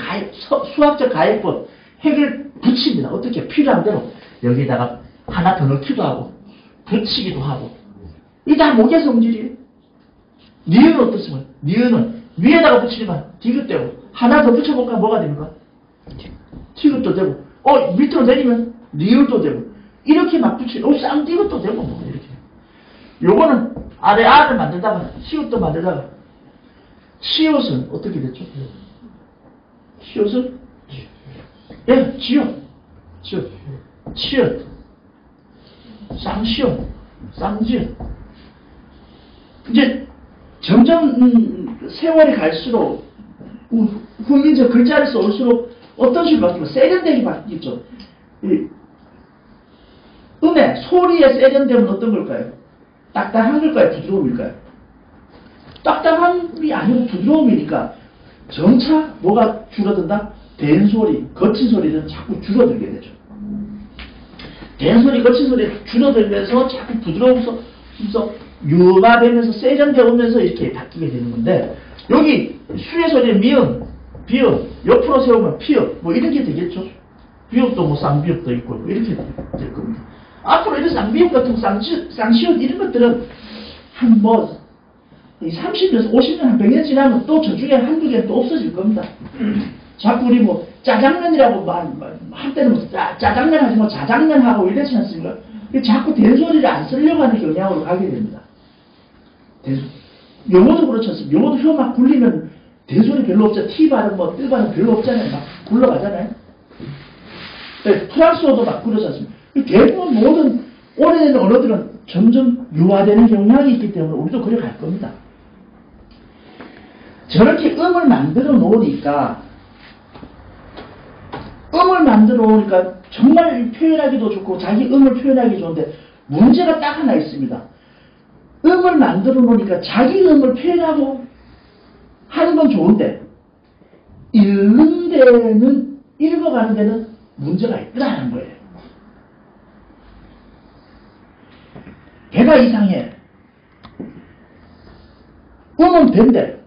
가해법 핵을 붙입니다. 어떻게? 필요한 대로 여기다가 하나 더 넣기도 하고 붙이기도 하고 이 다 목의 성질이에요. 니은은 어떻습니까? 니은은 위에다가 붙이니까 디귿되고 하나 더 붙여볼까 뭐가 됩니까? 디귿도 되고 밑으로 내리면 리을도 되고 이렇게 막 붙이고 쌍디귿도 되고 뭐 이렇게. 요거는 아래 아를 만들다가 시옷도 만들다가 시옷은 어떻게 됐죠? 시옷은 지읒 치읒 쌍시옷 쌍지읒. 이제 점점 세월이 갈수록 훈민적 글자를 써올수록 어떤 식으로 바뀌면 세련되게 바뀌겠죠. 음의 소리의 세련됨은 어떤 걸까요? 딱딱한 걸까요? 부드러움일까요? 딱딱함이 아니고 부드러움이니까 점차 뭐가 줄어든다? 된소리, 거친 소리는 자꾸 줄어들게 되죠. 된소리, 거친 소리 줄어들면서 자꾸 부드러워서 융화되면서 세련되면서 이렇게 바뀌게 되는 건데 여기 수의 소리는 미음, 비음, 옆으로 세우면 피읍 뭐 이렇게 되겠죠. 비읍도 뭐 쌍비읍도 있고 뭐 이렇게 될 겁니다. 앞으로 이런 쌍비읍 같은 쌍시옷 이런 것들은 한 30년, 50년, 한 100년 지나면 또 저 중에 한두 개는 또 없어질 겁니다. 자꾸 우리 짜장면이라고 한때는 짜장면 하지 자장면 하고 이랬지 않습니까? 자꾸 된소리를 안 쓰려고 하는 경향으로 가게 됩니다. 영어도 그렇지 않습니까? 영어도 혀 막 굴리면 된소리 별로 없잖아요. T 발음, 뜰 발음 별로 없잖아요. 막 굴러가잖아요. 네, 프랑스어도 막 그러지 않습니까? 대부분 모든 오래된 언어들은 점점 유화되는 경향이 있기 때문에 우리도 그래 갈 겁니다. 저렇게 음을 만들어 놓으니까 정말 표현하기도 좋고 자기 음을 표현하기 좋은데 문제가 딱 하나 있습니다. 음을 만들어 놓으니까 자기 음을 표현하고 하는 건 좋은데 읽어가는 데는 문제가 있다는 거예요. 배가 이상해. 음은 배인데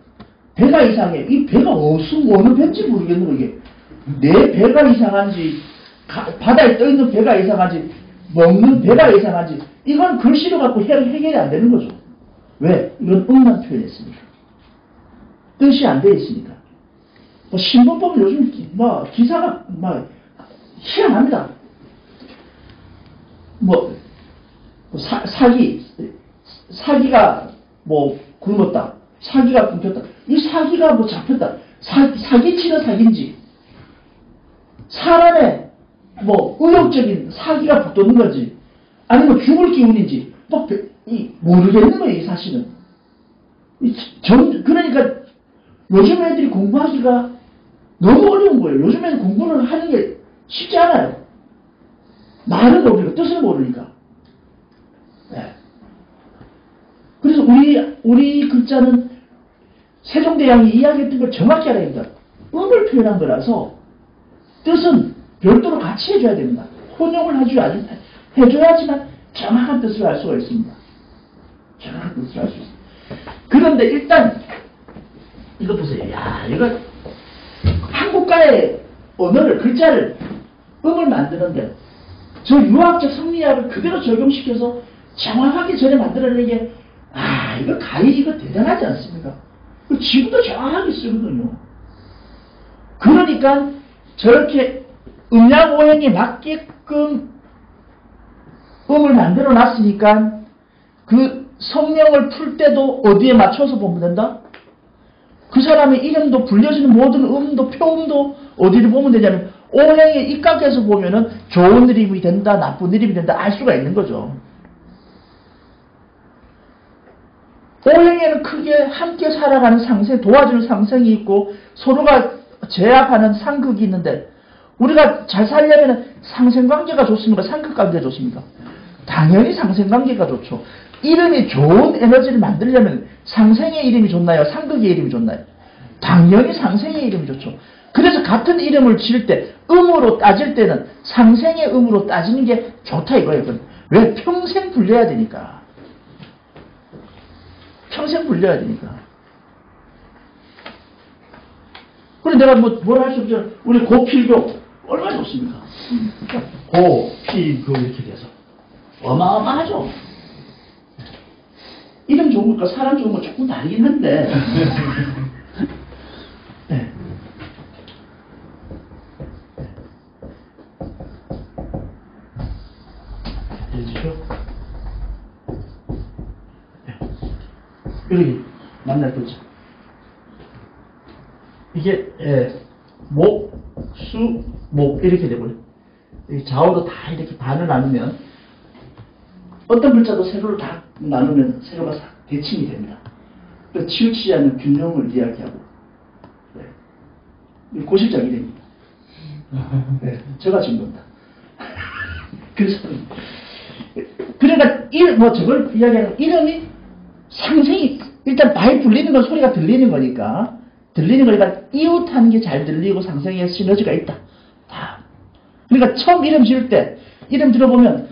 배가 이상해. 이 배가 어느 배인지 모르겠는 거 이게. 내 배가 이상한지 바다에 떠있는 배가 이상한지 먹는 배가 이상한지 이건 글씨로 갖고 해결이 안 되는 거죠. 왜? 이건 음만 표현했으니까. 뜻이 안 돼 있으니까. 신문 보면 요즘 기사가 희한합니다. 사기가 굶었다. 사기가 끊겼다. 이 사기가 뭐 잡혔다. 사기치는 사기인지, 사람의 뭐 의욕적인 사기가 붙도는 건지, 아니면 죽을 기운인지, 뭐, 모르겠는 거예요, 이 사실은. 그러니까 요즘 애들이 공부하기가 너무 어려운 거예요. 요즘 애들 공부를 하는 게 쉽지 않아요. 말은 모르니까, 뜻을 모르니까. 네. 그래서 우리 글자는 세종대왕이 이야기했던 걸 정확히 알아야 됩니다. 음을 표현한 거라서 뜻은 별도로 같이 해줘야 됩니다. 혼용을 해줘야지만 정확한 뜻을 알 수가 있습니다. 정확한 뜻을 알 수 있습니다. 그런데 일단 이거 보세요. 야, 이거 한국가의 언어를, 글자를, 음을 만드는데 저 유학적 성리학을 그대로 적용시켜서 정확하게 전에 만들어내는 게, 이거 가히 이거 대단하지 않습니까? 지금도 정확하게 쓰거든요. 그러니까 저렇게 음양오행에 맞게끔 음을 만들어 놨으니까 그 성령을 풀 때도 어디에 맞춰서 보면 된다? 그 사람의 이름도, 불려지는 모든 음도, 표음도 어디를 보면 되냐면 오행의 입각에서 보면은 좋은 이름이 된다, 나쁜 이름이 된다 알 수가 있는 거죠. 오행에는 크게 함께 살아가는 상생, 도와주는 상생이 있고 서로가 제압하는 상극이 있는데, 우리가 잘 살려면 상생관계가 좋습니까? 상극관계가 좋습니까? 당연히 상생관계가 좋죠. 이름이 좋은 에너지를 만들려면 상생의 이름이 좋나요? 상극의 이름이 좋나요? 당연히 상생의 이름이 좋죠. 그래서 같은 이름을 지을 때, 음으로 따질 때는 상생의 음으로 따지는 게 좋다 이거예요. 왜? 평생 불려야 되니까. 평생 불려야 되니까. 그래, 내가 뭘 할 수 없죠. 우리 고필교 얼마나 좋습니까? 고필교 이렇게 돼서 어마어마하죠. 이름 좋은 것과 사람 좋은 건 조금 다르긴 한데. 네. 해주시오. 여기 만날 거죠. 이게 목, 수, 목 이렇게 되고요. 좌우로 다 이렇게 반을 나누면 어떤 글자도 세로로 다 나누면 세로가 대칭이 됩니다. 그래서 치우치지 않는 균형을 이야기하고, 네. 고실장 이름입니다. 네, 제가 진 겁니다. 그래서 그러니까 저걸 이야기하는 이름이 상생이 일단 많이 불리는 건 소리가 들리는 거니까 이웃하는 게 잘 들리고 상생의 시너지가 있다. 다. 그러니까 처음 이름 지을 때 이름 들어보면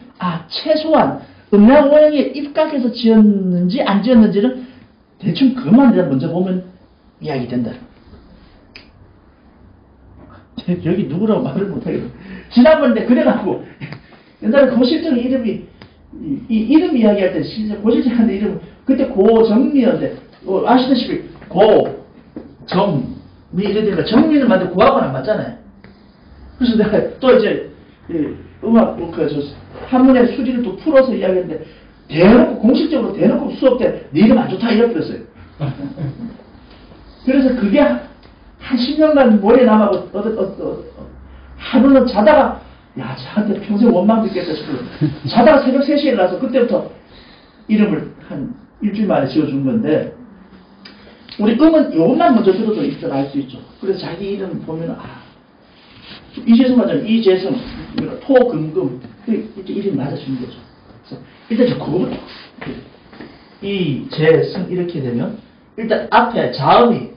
최소한 음양오행에 입각해서 지었는지 안 지었는지는 대충 그것만 먼저 보면 이야기 된다. 여기 누구라고 말을 못하겠어. 지난번에 그래갖고 옛날에 고실장 이름이 이름 이야기할 때 고실장한테 이름 그때 고정미였는데 아시다시피 고정미 이러니까 정미는 맞는데 고하고는 안 맞잖아요. 그래서 내가 또 이제 음악 한문의 수리를 또 풀어서 이야기했는데 대놓고 공식적으로 대놓고 수업 때 네 이름 안 좋다 이렇게 그랬어요. 그래서 그게 한 10년간 머리에 남아고 하루는 자다가 저한테 평생 원망 듣겠다 싶어요. 자다가 새벽 3시에 일어나서 그때부터 이름을 한 일주일 만에 지어준 건데, 우리 음은 이것만 먼저 들어도 일단 알 수 있죠. 그래서 자기 이름 보면 이재성 맞아요. 이재성, 토금금 이름 맞아주는 거죠. 그래서 일단 그거부터 이재성 이렇게 되면 일단 앞에 자음이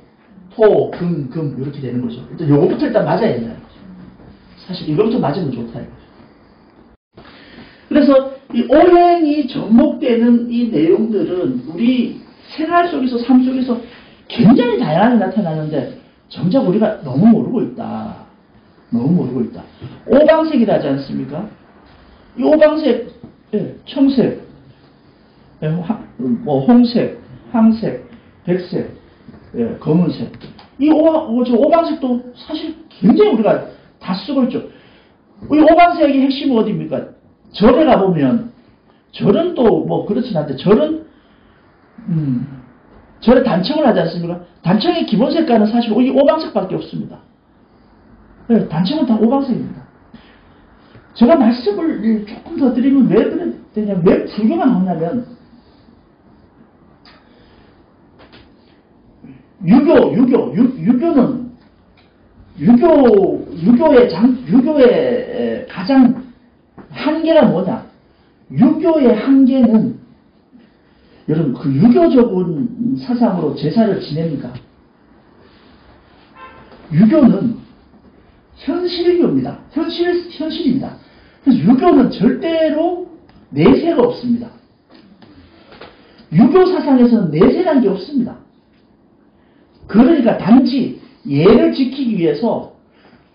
토금금 이렇게 되는 거죠. 일단 요거부터 일단 맞아야 된다는 거죠. 사실 이거부터 맞으면 좋다 이거죠. 그래서 이 오행이 접목되는 이 내용들은 우리 생활 속에서, 삶 속에서 굉장히 다양하게 나타나는데 정작 우리가 너무 모르고 있다. 너무 모르고 있다. 오방색이라 하지 않습니까? 이 오방색, 청색, 홍색, 황색, 백색, 검은색. 이 오방색도 사실 굉장히 우리가 다 쓰고 있죠. 이 오방색의 핵심은 어디입니까? 절에 가보면, 절은 또 그렇진 않은데, 절은, 저는 단청을 하지 않습니까? 단청의 기본 색깔은 사실 이 오방색밖에 없습니다. 네, 단청은 다 오방색입니다. 제가 말씀을 조금 더 드리면 왜 그래 되냐, 왜 불교가 나오냐면, 유교의 가장 한계가 뭐냐? 유교의 한계는, 여러분, 그 유교적인 사상으로 제사를 지냅니까? 유교는 현실교입니다. 현실입니다. 그래서 유교는 절대로 내세가 없습니다. 유교 사상에서는 내세라는 게 없습니다. 그러니까 단지 예를 지키기 위해서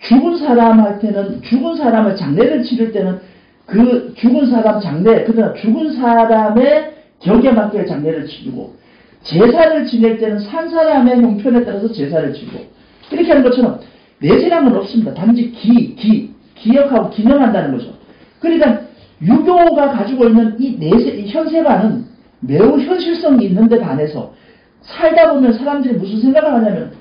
죽은 사람한테는, 죽은 사람의 장례를 치를 때는 그 죽은 사람 장례, 그러나 죽은 사람의 격에 맞게 장례를 치르고, 제사를 지낼 때는 산 사람의 형편에 따라서 제사를 치고, 이렇게 하는 것처럼 내세라는 건 없습니다. 단지 기억하고 기념한다는 거죠. 그러니까 유교가 가지고 있는 이 내세, 이 현세관은 매우 현실성이 있는데 반해서 살다 보면 사람들이 무슨 생각을 하냐면,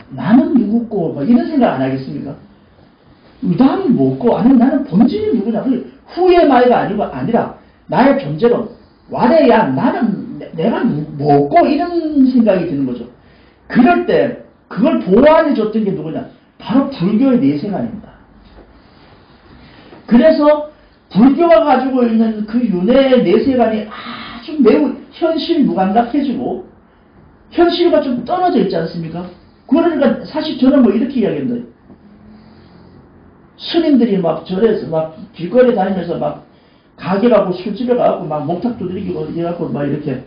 나는 누구고 뭐 이런 생각 안 하겠습니까? 의담은 뭐고, 아니면 나는 본질이 누구냐, 후의 마이가 아니라 나의 존재로 와래야 나는 내가 뭐고, 이런 생각이 드는 거죠. 그럴 때 그걸 보완해 줬던 게 누구냐, 바로 불교의 내세관입니다. 그래서 불교가 가지고 있는 그 윤회의 내세관이 아주 매우 현실 무감각해지고 현실과 좀 떨어져 있지 않습니까? 그러니까 사실 저는 뭐 이렇게 이야기합니다. 스님들이 막 절에서 막 길거리 다니면서 막 가게 가고 술집에 가고 막 목탁 두드리고 이래갖고 막 이렇게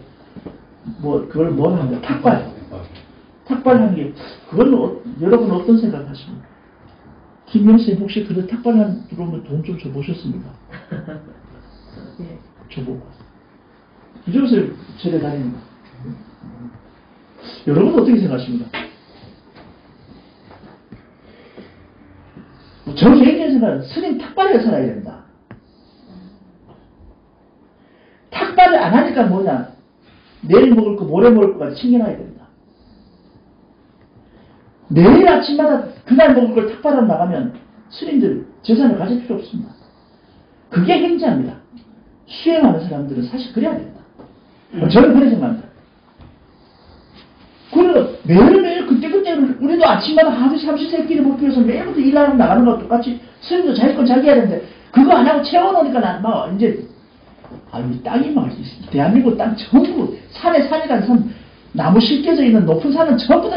뭐 그걸 뭐 하는 거야? 탁발하는 게, 그건 여러분 어떤 생각 하십니까? 김영쌤 혹시 그런 탁발한 들어오면 돈 좀 줘보셨습니까? 예. 줘보고. 이정쌤 절에 다니는 거. 여러분 어떻게 생각하십니까? 저 개인적인 생각은 스님 탁발에 살아야 된다. 탁발을 안 하니까 뭐냐? 내일 먹을 거, 모레 먹을 거까지 챙겨놔야 된다. 매일 아침마다 그날 먹을 걸 탁발하러 나가면 스님들 재산을 가질 필요 없습니다. 그게 행자입니다. 수행하는 사람들은 사실 그래야 된다. 저는 그렇게 생각합니다. 그래서 매일매일 그때그때 우리도 아침마다 하루 삼시세끼를 먹기 위해서 매일부터 일하러 나가는 것과 똑같이 스님도 자기 건 자기 해야 되는데, 그거 안 하고 채워놓으니까 난 막 이제, 이 땅이 막 대한민국 땅 전부 산이란 산, 나무 실겨져 있는 높은 산은 전부 다,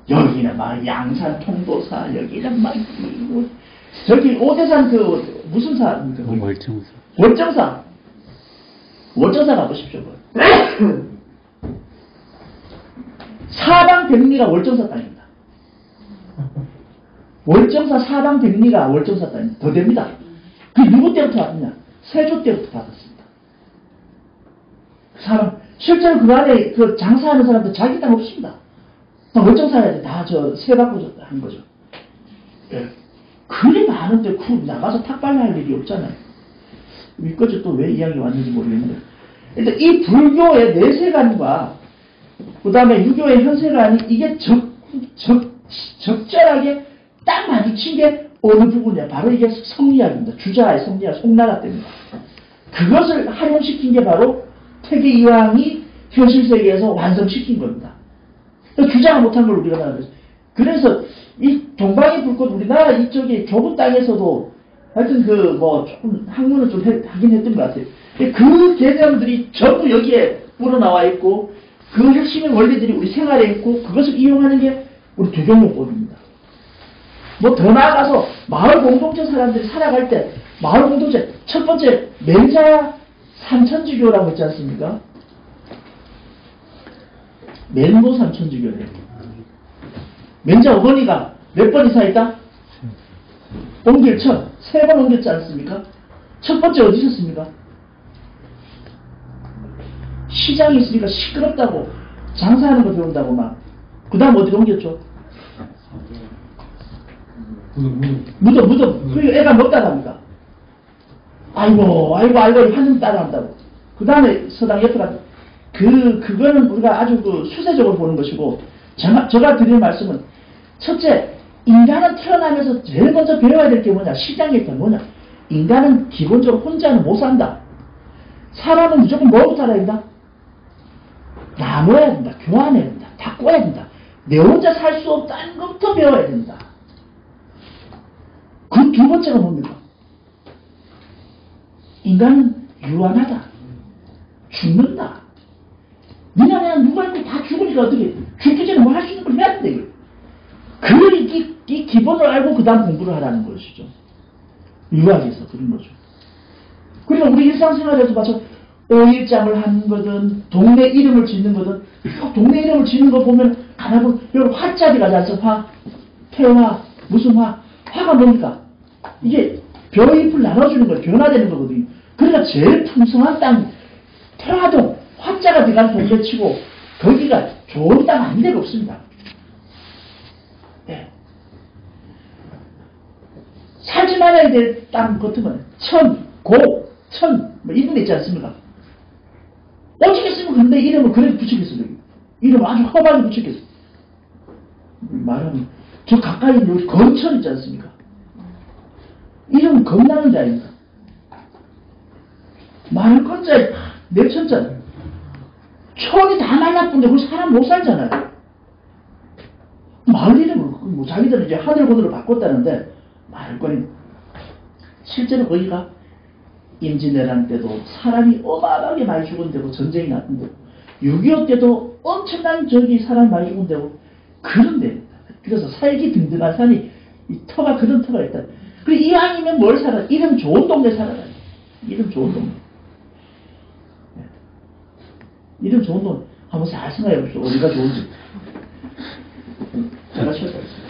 여기는 막 양산 통도사, 여기는 막 저기 오대산 그 무슨 사입니까? 월정사. 월정사 가보십시오. 사방백리가 월정사 땅입니다. 월정사 사방백리가 월정사 땅입니다. 더 됩니다. 그 누구 때부터 왔느냐? 세조 때부터 받았습니다. 실제로 그 안에 그 장사하는 사람들 자기 땅 없습니다. 다 월정사에 다 세 받고 한 거죠. 예. 그리 많은데 나가서 탁발할 일이 없잖아요. 여기까지 또 왜 이야기 왔는지 모르겠는데, 일단 이 불교의 내세관과 그 다음에 유교의 현세관이 이게 적절하게 딱 마주친 게 어느 부분이냐? 바로 이게 성리학입니다. 주자의 성리학, 송나라 때입니다. 그것을 활용시킨 게 바로 태계이황이 현실세계에서 완성시킨 겁니다. 주자가 못한 걸 우리가 나가면서. 그래서 이 동방이 불꽃, 우리나라 이쪽에 좁은 땅에서도 하여튼 조금 학문을 좀 하긴 했던 것 같아요. 그 개념들이 전부 여기에 우러나와 있고, 그 핵심의 원리들이 우리 생활에 있고, 그것을 이용하는 게 우리 두경용법입니다. 뭐 더 나아가서 마을 공동체 사람들이 살아갈 때, 마을 공동체 첫 번째 맹자 삼천지교라고 했지 않습니까? 맹도 삼천지교래요. 맹자 어머니가 몇 번 이사했다? 옮길천 3번 옮겼지 않습니까? 첫 번째 어디 있었습니까? 시장이 있으니까 시끄럽다고, 장사하는 거 배운다고 막. 그 다음 어디로 옮겼죠? 무덤. 그 애가 뭐 따라합니까? 아이고, 한숨 따라한다고. 그 다음에 서당 옆에 가서 그거는 우리가 아주 수세적으로 보는 것이고, 제가 드리는 말씀은, 첫째, 인간은 태어나면서 제일 먼저 배워야 될 게 뭐냐? 시장일단 뭐냐? 인간은 기본적으로 혼자는 못 산다. 사람은 무조건 뭐부터 알아야 된다? 나눠야 된다. 교환해야 된다. 바꿔야 된다. 내 혼자 살 수 없다는 것부터 배워야 된다. 그 두 번째가 뭡니까? 인간은 유한하다. 죽는다. 니나 내가 누가 있고 다 죽으니까 어떻게, 죽기 전에 뭐 할 수 있는 걸 해야 된다. 이 기본을 알고 그 다음 공부를 하라는 것이죠. 유학에서 그런 거죠. 그러니까 우리 일상생활에서 마찬 5일장을 하는 거든, 동네 이름을 짓는 거든, 동네 이름을 짓는 거 보면, 가나보면, 여러분, 화자리 가지 않습니까? 태화, 무슨 화? 화가 뭡니까? 이게 벼잎을 나눠주는 거예요. 변화되는 거거든요. 그러니까 제일 풍성한 땅, 태화동, 화자가 들어간 동네 치고, 거기가 좋은 땅 아닌 데가 없습니다. 네. 살지 말아야 될 땅 같으면, 뭐 이런 데 있지 않습니까? 어찌겠으면 근데 이름을 그래도 붙이겠어요. 이름을 아주 험하게 붙이겠어요. 말하면, 저 가까이 있는 건천 있지 않습니까? 이름은 겁나는 데 아닙니까? 말 건자에 내 천자. 천이 다 말라쁜데 거기 사람 못 살잖아요. 마을 이름을, 뭐 자기들은 이제 하늘번호를 바꿨다는데, 말거리. 실제로 거기가 임진왜란 때도 사람이 어마어마하게 많이 죽은 데고, 전쟁이 났던 데고, 6.25 때도 엄청난 사람 많이 죽은 데고, 그런 데입니다. 그래서 살기 든든한 산이, 이 터가, 그런 터가 있다. 그리고 이왕이면 뭘 살아? 이름 좋은 동네 살아라. 이름 좋은 동네. 네. 이름 좋은 동네. 한번 잘 생각해 봅시다. 어디가 좋은지. 제가 쉬었다 했어요.